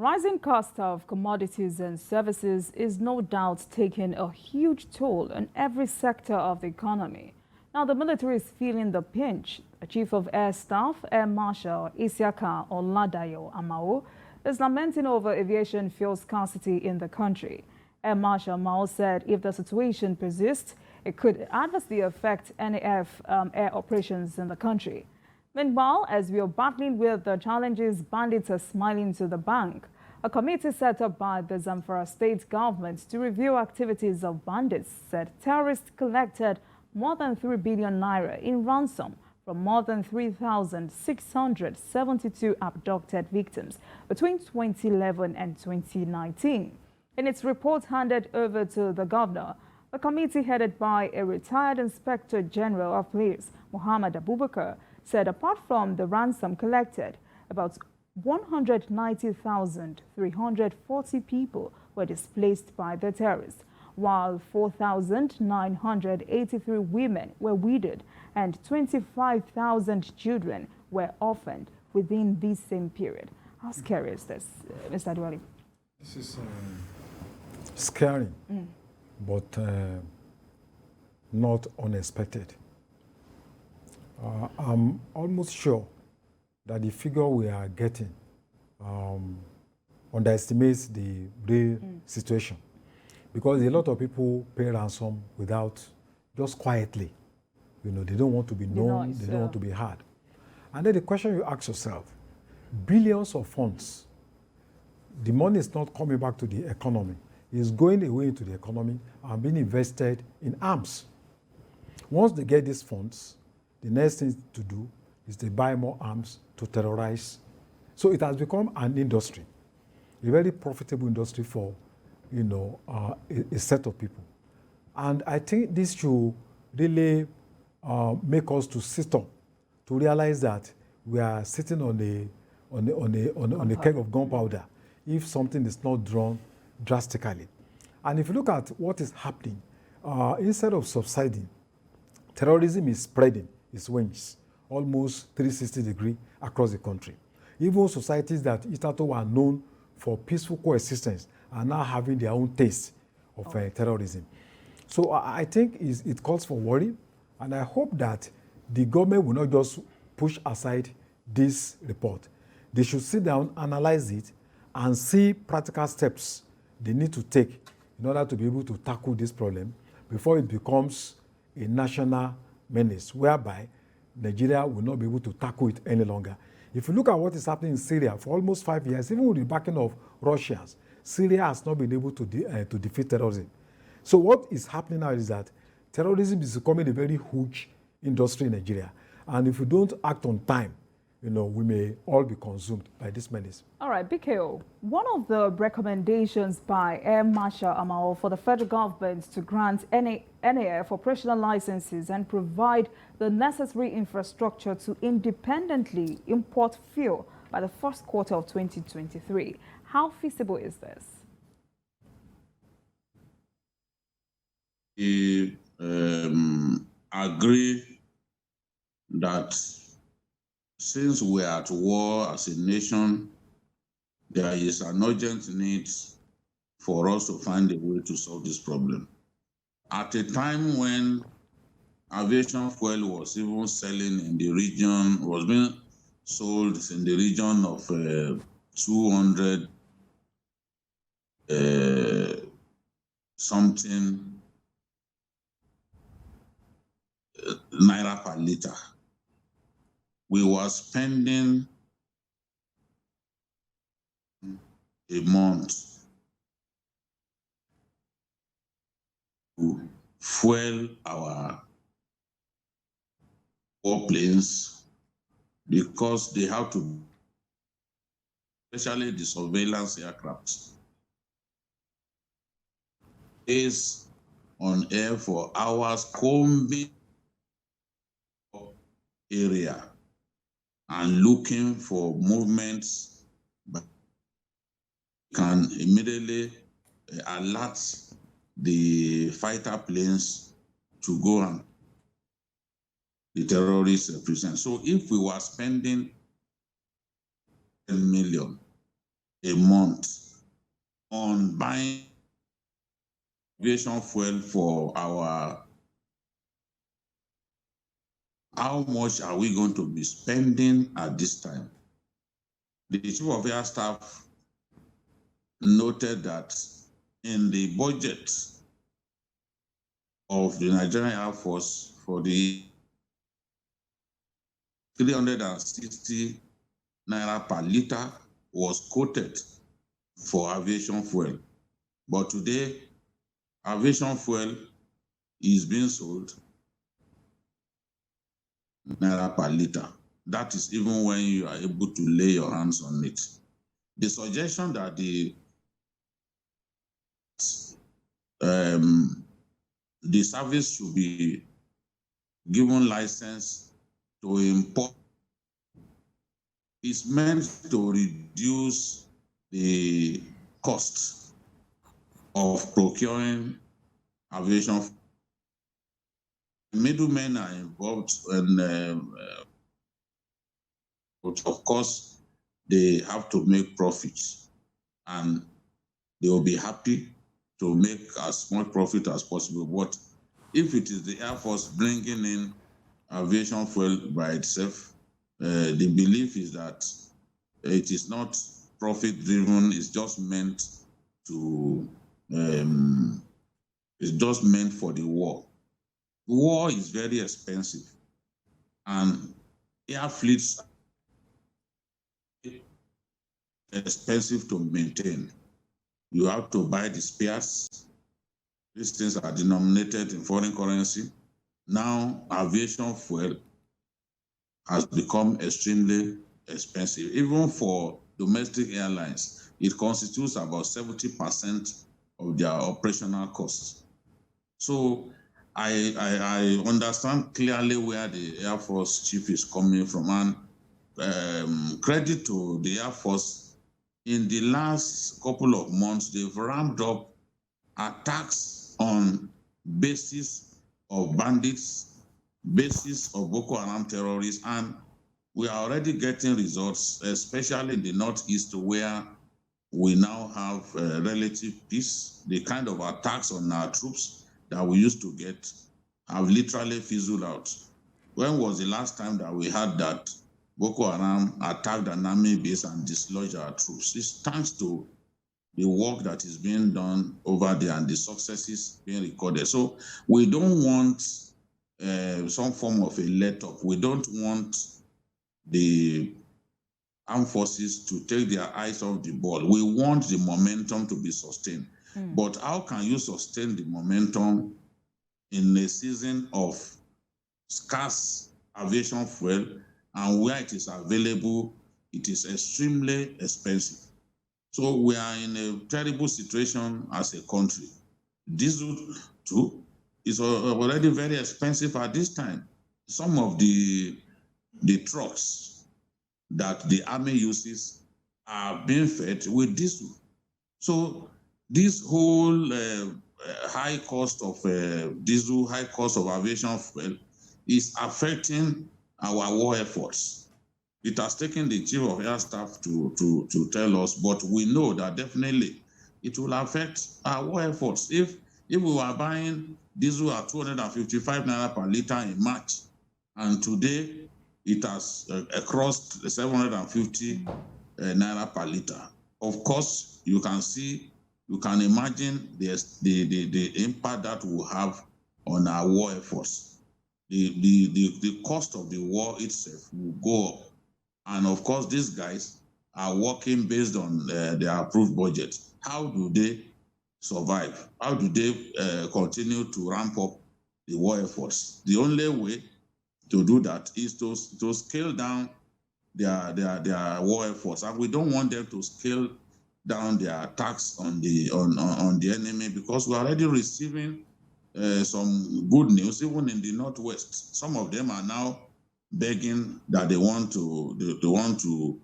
Rising cost of commodities and services is no doubt taking a huge toll on every sector of the economy. Now, the military is feeling the pinch. The Chief of Air Staff, Air Marshall Isiaka Oladayo Amao, is lamenting over aviation fuel scarcity in the country. Air Marshal Amao said if the situation persists, it could adversely affect NAF air operations in the country. Meanwhile, as we are battling with the challenges, bandits are smiling to the bank. A committee set up by the Zamfara state government to review activities of bandits said terrorists collected more than 3 billion naira in ransom from more than 3,672 abducted victims between 2011 and 2019. In its report handed over to the governor, the committee headed by a retired Inspector General of Police, Muhammad Abubakar, said apart from the ransom collected, about 190,340 people were displaced by the terrorists, while 4,983 women were widowed and 25,000 children were orphaned within this same period. How scary is this, Mr. Adwali? This is scary, but not unexpected. I'm almost sure that the figure we are getting underestimates the real situation, because a lot of people pay ransom without, just quietly. You know, they don't want to be known, they don't want to be heard. And then the question you ask yourself, billions of funds, the money is not coming back to the economy, it's going away into the economy and being invested in arms. Once they get these funds, the next thing to do is they buy more arms to terrorize. So it has become an industry, a very profitable industry for, you know, a set of people. And I think this should really make us to sit up, to realize that we are sitting on a keg of gunpowder if something is not drawn drastically. And if you look at what is happening, instead of subsiding, terrorism is spreading its wings almost 360 degrees across the country. Even societies that hitherto were known for peaceful coexistence are now having their own taste of terrorism. So I think it calls for worry, and I hope that the government will not just push aside this report. They should sit down, analyze it, and see practical steps they need to take in order to be able to tackle this problem before it becomes a national menace, whereby Nigeria will not be able to tackle it any longer. If you look at what is happening in Syria for almost 5 years, even with the backing of Russians, Syria has not been able to defeat terrorism. So what is happening now is that terrorism is becoming a very huge industry in Nigeria. And if we don't act on time, you know, we may all be consumed by this menace. All right, BKO, one of the recommendations by Air Marshal Amao for the federal government to grant NAF operational licenses and provide the necessary infrastructure to independently import fuel by the first quarter of 2023. How feasible is this? We agree that since we are at war as a nation, there is an urgent need for us to find a way to solve this problem. At a time when aviation fuel was even selling in the region, was being sold in the region of 200 something naira per liter. We were spending a month to fuel our warplanes because they have to, especially the surveillance aircraft, is on air for hours combing area and looking for movements, but can immediately alert the fighter planes to go and the terrorists present. So if we were spending 10 million a month on buying aviation fuel for our, how much are we going to be spending at this time? The Chief of Air Staff noted that in the budget of the Nigerian Air Force for the 360 naira per liter was quoted for aviation fuel. But today, aviation fuel is being sold naira per liter. That is even when you are able to lay your hands on it. The suggestion that the service should be given license to import is meant to reduce the cost of procuring aviation. Middlemen are involved, and of course, they have to make profits, and they will be happy to make as much profit as possible. But if it is the Air Force bringing in aviation fuel by itself, the belief is that it is not profit-driven. It's just meant to. It's just meant for the war. War is very expensive, and air fleets are expensive to maintain. You have to buy the spares. These things are denominated in foreign currency. Now, aviation fuel has become extremely expensive. Even for domestic airlines, it constitutes about 70% of their operational costs. So I understand clearly where the Air Force chief is coming from, and credit to the Air Force. In the last couple of months, they've ramped up attacks on bases of bandits, bases of Boko Haram terrorists, and we are already getting results, especially in the Northeast, where we now have relative peace. The kind of attacks on our troops that we used to get have literally fizzled out. When was the last time that we had that Boko Haram attacked an army base and dislodged our troops? It's thanks to the work that is being done over there and the successes being recorded. So we don't want some form of a let-up. We don't want the armed forces to take their eyes off the ball. We want the momentum to be sustained. But how can you sustain the momentum in a season of scarce aviation fuel, and where it is available, it is extremely expensive? So we are in a terrible situation as a country. Diesel too is already very expensive at this time. Some of the trucks that the army uses are being fed with diesel. So this whole high cost of diesel, high cost of aviation fuel is affecting our war efforts. It has taken the Chief of Air Staff to tell us, but we know that definitely it will affect our war efforts. If we were buying diesel at 255 naira per liter in March, and today it has crossed 750 naira per liter, of course you can imagine the impact that will have on our war efforts. The cost of the war itself will go up. And of course, these guys are working based on their approved budget. How do they survive? How do they continue to ramp up the war efforts? The only way to do that is to scale down their war efforts. And we don't want them to scale down their attacks on the enemy, because we're already receiving some good news, even in the Northwest. Some of them are now begging that they want to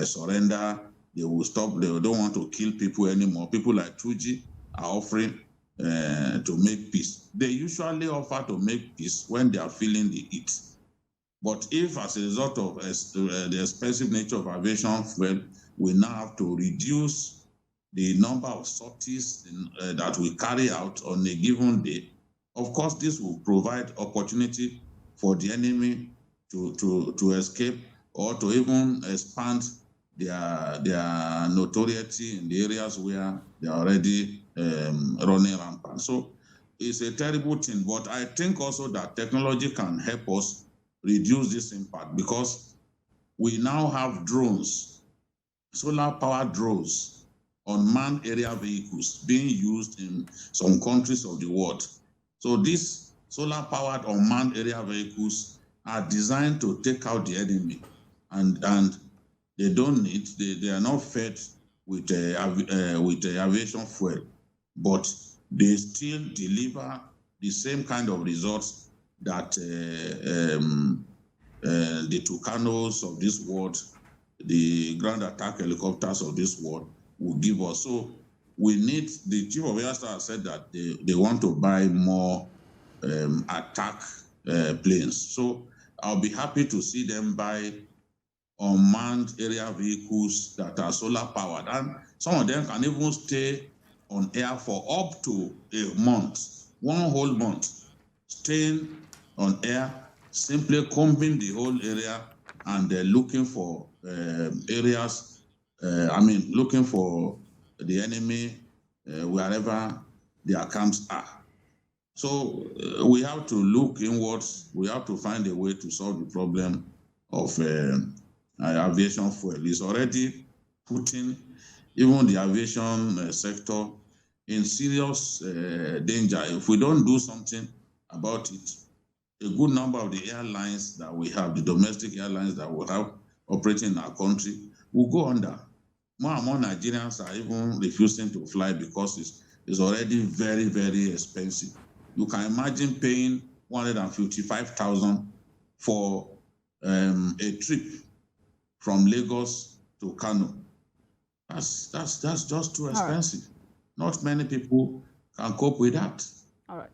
surrender. They will stop. They don't want to kill people anymore. People like Tuji are offering to make peace. They usually offer to make peace when they are feeling the heat. But if, as a result of the expensive nature of aviation fuel, we now have to reduce the number of sorties that we carry out on a given day. Of course, this will provide opportunity for the enemy to escape or to even expand their notoriety in the areas where they are already running rampant. So it's a terrible thing, but I think also that technology can help us reduce this impact, because we now have drones, solar-powered drones, unmanned area vehicles being used in some countries of the world. So these solar-powered unmanned area vehicles are designed to take out the enemy, and they don't need, they are not fed with aviation fuel, but they still deliver the same kind of results that the Tucanos of this world, the ground attack helicopters of this world will give us. So we need, the Chief of Air Staff said that they want to buy more attack planes. So I'll be happy to see them buy unmanned area vehicles that are solar powered, and some of them can even stay on air for up to a month, one whole month, staying on air, simply combing the whole area and looking for areas, looking for the enemy wherever their camps are. So we have to look inwards. We have to find a way to solve the problem of aviation fuel. It's already putting even the aviation sector in serious danger. If we don't do something about it, a good number of the airlines that we have, the domestic airlines that we have operating in our country, will go under. More and more Nigerians are even refusing to fly because it's already very, very expensive. You can imagine paying 155,000 for a trip from Lagos to Kano. That's just too expensive. Not many people can cope with that. All right.